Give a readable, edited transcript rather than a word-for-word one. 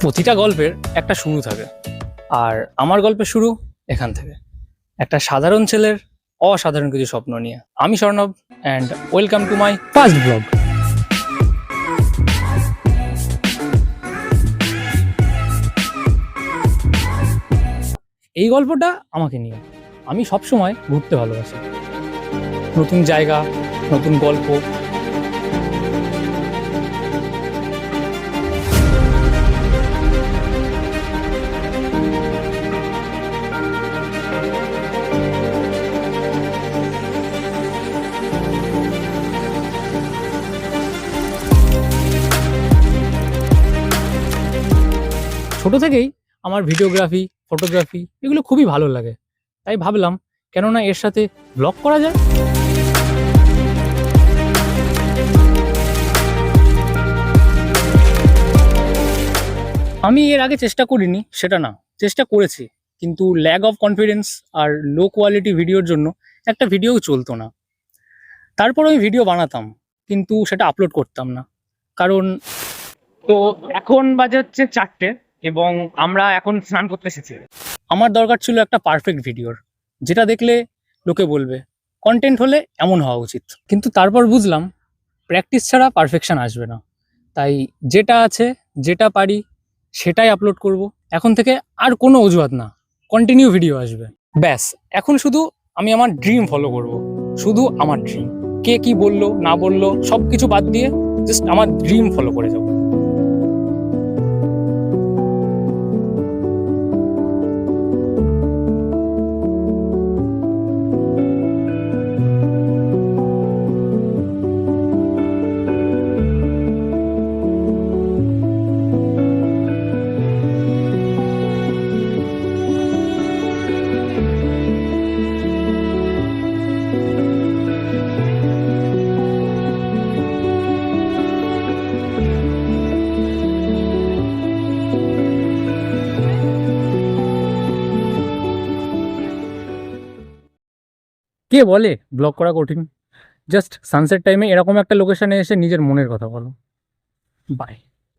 প্রতিটা গল্পের একটা শুরু থাকে, আর আমার গল্পের শুরু এখান থেকে, একটা সাধারণ ছেলের অসাধারণ কিছু স্বপ্ন নিয়ে। আমি Swarnab, and welcome to my first blog. এই গল্পটা আমাকে নিয়ে। আমি সবসময় ঘুরতে ভালোবাসি, নতুন জায়গা, নতুন গল্প। ছোট থেকেই আমার ভিডিওগ্রাফি, ফটোগ্রাফি এগুলো খুবই ভালো লাগে, তাই ভাবলাম কেননা এর সাথে ব্লগ করা যায়। আমি এর আগে চেষ্টা করিনি সেটা না, চেষ্টা করেছি, কিন্তু ল্যাক অফ কনফিডেন্স আর লো কোয়ালিটি ভিডিওর জন্য একটা ভিডিও চলতো না। তারপর আমি ভিডিও বানাতাম, কিন্তু সেটা আপলোড করতাম না, কারণ তো এখন বাজে হচ্ছে 4টে এবং আমরা এখন স্নান করতে এসেছি। আমার দরকার ছিল একটা পারফেক্ট ভিডিওর, যেটা দেখলে লোকে বলবে কন্টেন্ট হলে এমন হওয়া উচিত। কিন্তু তারপর বুঝলাম প্র্যাকটিস ছাড়া পারফেকশন আসবে না, তাই যেটা আছে, যেটা পারি সেটাই আপলোড করব। এখন থেকে আর কোনো অজুহাত না, কন্টিনিউ ভিডিও আসবে। ব্যাস, এখন শুধু আমি আমার ড্রিম ফলো করব, শুধু আমার ড্রিম। কে কি বললো না বললো সব কিছু বাদ দিয়ে জাস্ট আমার ড্রিম ফলো করে যাবো। কে বলে ব্লগ করা কঠিন? জাস্ট সানসেট টাইমে এরকম একটা লোকেশনে এসে নিজের মনের কথা বলো। বাই।